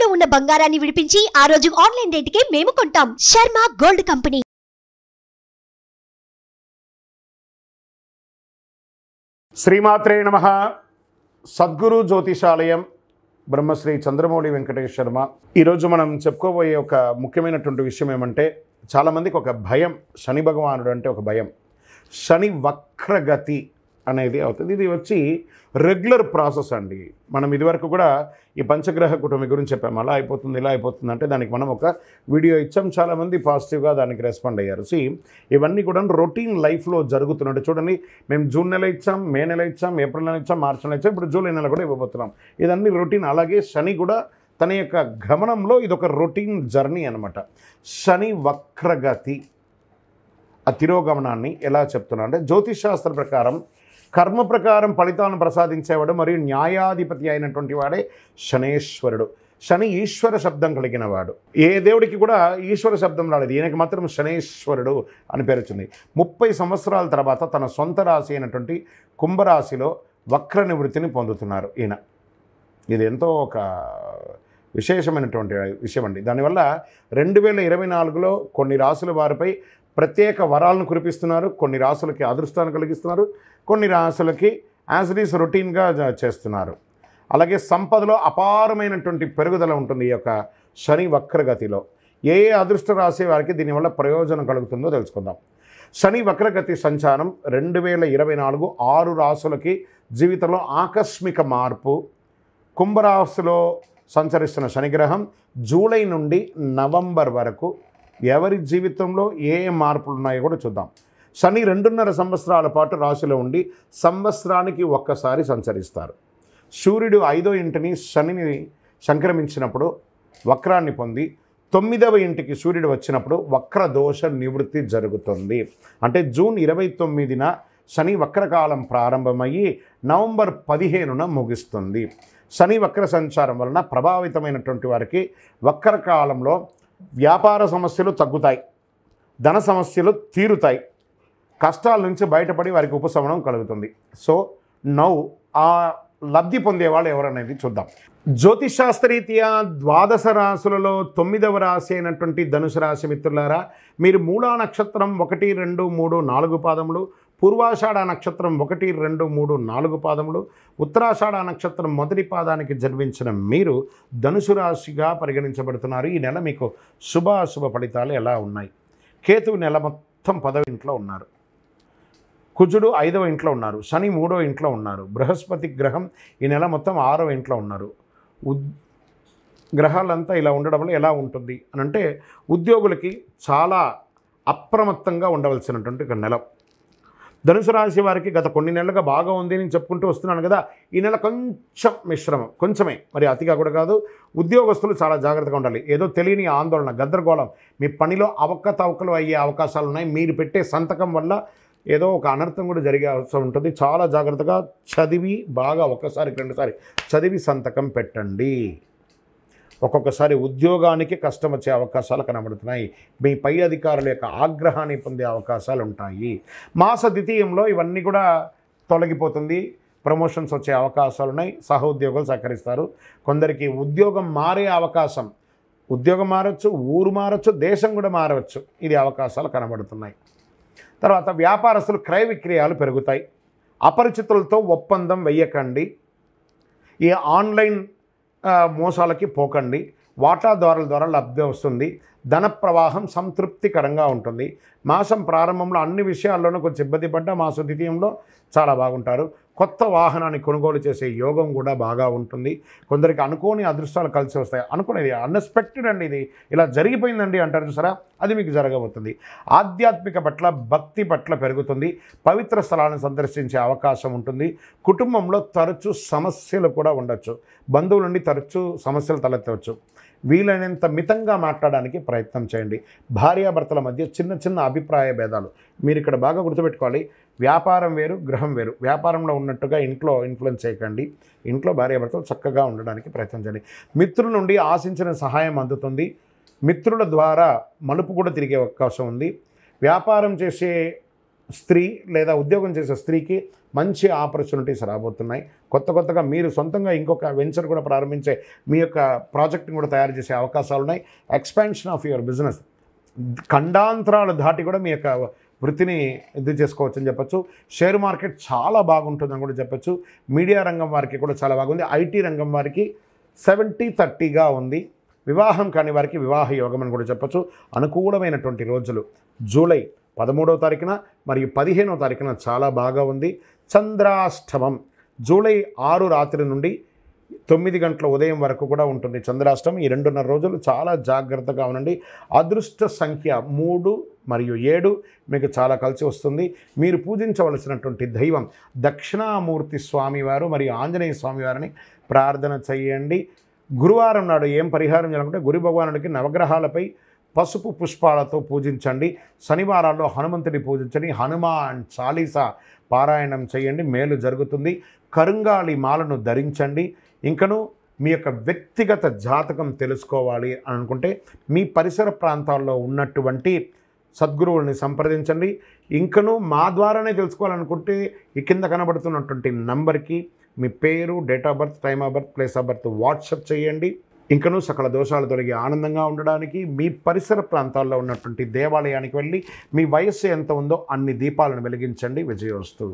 తాకట్టులో ఉన్న బంగారాన్ని విడిపించి ఆ రోజు ఆన్లైన్ రేటుకే మేము కొంటాం. Sharma gold company. శ్రీమాత్రే నమః. సద్గురు జ్యోతిషాలయం బ్రహ్మశ్రీ చంద్రమౌళి వెంకటేష్ శర్మ. ఈరోజు మనం చెప్పుకోబోయే ఒక ముఖ్యమైనటువంటి విషయం ఏమంటే, చాలామందికి ఒక భయం, శని భగవానుడు అంటే ఒక భయం. శని వక్రగతి అనేది అవుతుంది. ఇది వచ్చి రెగ్యులర్ ప్రాసెస్ అండి. మనం ఇదివరకు కూడా ఈ పంచగ్రహ కుటుంబం గురించి చెప్పాము. అలా అయిపోతుంది, ఇలా అయిపోతుంది అంటే దానికి మనం ఒక వీడియో ఇచ్చాం. చాలామంది పాజిటివ్గా దానికి రెస్పాండ్ అయ్యారు. ఇవన్నీ కూడా రొటీన్ లైఫ్లో జరుగుతున్నట్టు చూడండి. మేము జూన్ నెల ఇచ్చాం, మే నెల ఇచ్చాం, ఏప్రిల్ నెల ఇచ్చాం, మార్చి నెల ఇచ్చాం, ఇప్పుడు జూలై నెల కూడా ఇవ్వబోతున్నాం. ఇదన్నీ రొటీన్. అలాగే శని కూడా తన యొక్క గమనంలో ఇదొక రొటీన్ జర్నీ అనమాట. శని వక్రగతి ఆ తిరోగమనాన్ని ఎలా చెప్తున్నా అంటే, జ్యోతిషాస్త్ర ప్రకారం కర్మ ప్రకారం ఫలితాలను ప్రసాదించేవాడు మరియు న్యాయాధిపతి అయినటువంటి వాడే శనేశ్వరుడు. శని ఈశ్వర శబ్దం కలిగిన వాడు. ఏ దేవుడికి కూడా ఈశ్వర శబ్దం రాలేదు, ఈయనకి మాత్రం శనేశ్వరుడు అని పేరు వచ్చింది. 30 సంవత్సరాల తర్వాత తన సొంత రాశి అయినటువంటి కుంభరాశిలో వక్ర నివృత్తిని పొందుతున్నారు ఈయన. ఇది ఎంతో ఒక విశేషమైనటువంటి విషయం అండి. దానివల్ల 2024లో కొన్ని రాసుల వారిపై ప్రత్యేక వరాలను కురిపిస్తున్నారు. కొన్ని రాసులకి అదృష్టాన్ని కలిగిస్తున్నారు, కొన్ని రాసులకి యాజ్ ఇట్ ఈస్ రొటీన్గా చేస్తున్నారు. అలాగే సంపదలో అపారమైనటువంటి పెరుగుదల ఉంటుంది ఈ యొక్క శని వక్రగతిలో. ఏ అదృష్ట రాశి వారికి దీనివల్ల ప్రయోజనం కలుగుతుందో తెలుసుకుందాం. శని వక్రగతి సంచారం 2024 6 రాసులకి జీవితంలో ఆకస్మిక మార్పు. కుంభరాశిలో సంచరిస్తున్న శనిగ్రహం జూలై నుండి నవంబర్ వరకు ఎవరి జీవితంలో ఏ మార్పులు ఉన్నాయో కూడా చూద్దాం. శని 2.5 సంవత్సరాల పాటు రాశిలో ఉండి సంవత్సరానికి ఒక్కసారి సంచరిస్తారు. సూర్యుడు 5వ ఇంటిని శనిని సంక్రమించినప్పుడు వక్రాన్ని పొంది 9వ ఇంటికి సూర్యుడు వచ్చినప్పుడు వక్ర దోష నివృత్తి జరుగుతుంది. అంటే జూన్ 29న శని వక్రకాలం ప్రారంభమయ్యి నవంబర్ 15న ముగుస్తుంది. శని వక్ర సంచారం వలన ప్రభావితమైనటువంటి వారికి వక్రకాలంలో వ్యాపార సమస్యలు తగ్గుతాయి, ధన సమస్యలు తీరుతాయి, కష్టాల నుంచి బయటపడి వారికి ఉపశమనం కలుగుతుంది. సో నౌ ఆ లబ్ధి పొందేవాళ్ళు ఎవరనేది చూద్దాం. జ్యోతిషాస్త్రరీత్యా 12 రాశులలో 9వ రాశి అయినటువంటి ధనుసు రాశి మిత్రులారా, మీరు మూలా నక్షత్రం 1, 2, 3, 4 పాదములు, పూర్వాషాఢ నక్షత్రం 1, 2, 3, 4 పాదములు, ఉత్తరాషాఢ నక్షత్రం మొదటి పాదానికి జన్మించిన మీరు ధనుసు రాశిగా పరిగణించబడుతున్నారు. ఈ నెల మీకు శుభాశుభ ఫలితాలు ఎలా ఉన్నాయి? కేతువు నెల మొత్తం 10వ ఇంట్లో ఉన్నారు, కుజుడు 5వ ఇంట్లో ఉన్నారు, శని 3వ ఇంట్లో ఉన్నారు, బృహస్పతి గ్రహం ఈ నెల మొత్తం 6వ ఇంట్లో ఉన్నారు. గ్రహాలంతా ఇలా ఉండడం వల్ల ఎలా ఉంటుంది అని అంటే, ఉద్యోగులకి చాలా అప్రమత్తంగా ఉండవలసినటువంటి ఒక నెల. ధనుసు రాశి వారికి గత కొన్ని నెలలుగా బాగా ఉంది నేను చెప్పుకుంటూ వస్తున్నాను కదా, ఈ నెల కొంచెం మిశ్రమం, కొంచెమే, మరి అతిగా కూడా కాదు. ఉద్యోగస్తులు చాలా జాగ్రత్తగా ఉండాలి. ఏదో తెలియని ఆందోళన, గందరగోళం, మీ పనిలో అవకతవకలు అయ్యే అవకాశాలు ఉన్నాయి. మీరు పెట్టే సంతకం వల్ల ఏదో ఒక అనర్థం కూడా జరిగే అవసరం ఉంటుంది. చాలా జాగ్రత్తగా చదివి, బాగా ఒకసారికి 2 సారి చదివి సంతకం పెట్టండి. ఒక్కొక్కసారి ఉద్యోగానికి కష్టం వచ్చే అవకాశాలు కనబడుతున్నాయి. మీ పై అధికారుల యొక్క ఆగ్రహాన్ని పొందే అవకాశాలు ఉంటాయి. మాస ద్వితీయంలో ఇవన్నీ కూడా తొలగిపోతుంది. ప్రమోషన్స్ వచ్చే అవకాశాలు ఉన్నాయి. సహోద్యోగులు సహకరిస్తారు. కొందరికి ఉద్యోగం మారే అవకాశం, ఉద్యోగం మారచ్చు, ఊరు మారచ్చు, దేశం కూడా మారవచ్చు. ఇది అవకాశాలు కనబడుతున్నాయి. తర్వాత వ్యాపారస్తులు క్రయ విక్రయాలు పెరుగుతాయి. అపరిచితులతో ఒప్పందం వెయ్యకండి. ఈ ఆన్లైన్ మోసాలకి పోకండి. వాటాదారుల ద్వారా లబ్ధి వస్తుంది. ధన ప్రవాహం సంతృప్తికరంగా ఉంటుంది. మాసం ప్రారంభంలో అన్ని విషయాల్లోనూ కొంచెం ఇబ్బంది పడ్డా మాస ద్వితీయంలో చాలా బాగుంటారు. కొత్త వాహనాన్ని కొనుగోలు చేసే యోగం కూడా బాగా ఉంటుంది. కొందరికి అనుకోని అదృష్టాలు కలిసి వస్తాయి. అనుకునేది అన్ఎక్స్పెక్టెడ్ అండి, ఇది ఇలా జరిగిపోయిందండి అంటారు చూసారా, అది మీకు జరగబోతుంది. ఆధ్యాత్మిక పట్ల, భక్తి పట్ల పెరుగుతుంది. పవిత్ర స్థలాలను సందర్శించే అవకాశం ఉంటుంది. కుటుంబంలో తరచూ సమస్యలు కూడా ఉండొచ్చు. బంధువుల నుండి తరచూ సమస్యలు తలెత్తవచ్చు. వీలైనంత మితంగా మాట్లాడడానికి ప్రయత్నం చేయండి. భార్యాభర్తల మధ్య చిన్న చిన్న అభిప్రాయ భేదాలు మీరు ఇక్కడ బాగా గుర్తుపెట్టుకోవాలి. వ్యాపారం వేరు, గృహం వేరు. వ్యాపారంలో ఉన్నట్టుగా ఇంట్లో ఇన్ఫ్లుయెన్స్ చేయకండి. ఇంట్లో భార్యాభర్తలు చక్కగా ఉండడానికి ప్రయత్నం చేయండి. మిత్రుల నుండి ఆశించిన సహాయం అందుతుంది. మిత్రుల ద్వారా మలుపు కూడా తిరిగే అవకాశం ఉంది. వ్యాపారం చేసే స్త్రీ లేదా ఉద్యోగం చేసే స్త్రీకి మంచి ఆపర్చునిటీస్ రాబోతున్నాయి. కొత్తగా మీరు సొంతంగా ఇంకొక వెంచర్ కూడా ప్రారంభించే మీ యొక్క ప్రాజెక్ట్ని కూడా తయారు చేసే అవకాశాలు ఉన్నాయి. ఎక్స్పాన్షన్ ఆఫ్ యువర్ బిజినెస్, ఖండాంతరాలు దాటి కూడా మీ యొక్క వృత్తిని ఇది చేసుకోవచ్చు అని చెప్పచ్చు. షేర్ మార్కెట్ చాలా బాగుంటుందని కూడా చెప్పచ్చు. మీడియా రంగం వారికి కూడా చాలా బాగుంది. ఐటీ రంగం వారికి 70-30గా ఉంది. వివాహం కాని వారికి వివాహ యోగం అని కూడా చెప్పచ్చు. అనుకూలమైనటువంటి రోజులు జూలై 13వ తారీఖున మరియు 15వ తారీఖున చాలా బాగా ఉంది. చంద్రాష్టమం జూలై 6 రాత్రి నుండి 9 గంటల ఉదయం వరకు కూడా ఉంటుంది చంద్రాష్టమం. ఈ 2.5 రోజులు చాలా జాగ్రత్తగా ఉండండి. అదృష్ట సంఖ్య 3 మరియు 7 మీకు చాలా కలిసి వస్తుంది. మీరు పూజించవలసినటువంటి దైవం దక్షిణామూర్తి స్వామివారు మరియు ఆంజనేయ స్వామివారిని ప్రార్థన చేయండి. గురువారం నాడు ఏం పరిహారం చేయాలంటే గురు భగవానుడికి నవగ్రహాలపై పసుపు పుష్పాలతో పూజించండి. శనివారాల్లో హనుమంతుడి పూజించండి. హనుమాన్ చాలీసా పారాయణం చేయండి, మేలు జరుగుతుంది. కరుంగాళి మాలను ధరించండి. ఇంకను మీ యొక్క వ్యక్తిగత జాతకం తెలుసుకోవాలి అని అనుకుంటే మీ పరిసర ప్రాంతాల్లో ఉన్నటువంటి సద్గురువుల్ని సంప్రదించండి. ఇంకను మా ద్వారానే తెలుసుకోవాలనుకుంటే ఈ కింద కనబడుతున్నటువంటి నంబర్కి మీ పేరు, date of birth, time of birth, place of birth WhatsApp చేయండి. ఇంకనూ సకల దోషాలు తొలగి ఆనందంగా ఉండడానికి మీ పరిసర ప్రాంతాల్లో ఉన్నటువంటి దేవాలయానికి వెళ్ళి మీ వయస్సు ఎంత ఉందో అన్ని దీపాలను వెలిగించండి. విజయోస్తు.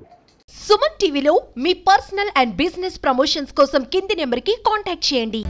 సుమన్ టీవీలో మీ పర్సనల్ అండ్ బిజినెస్ ప్రమోషన్స్ కోసం కింది నెంబర్కి కాంటాక్ట్ చేయండి.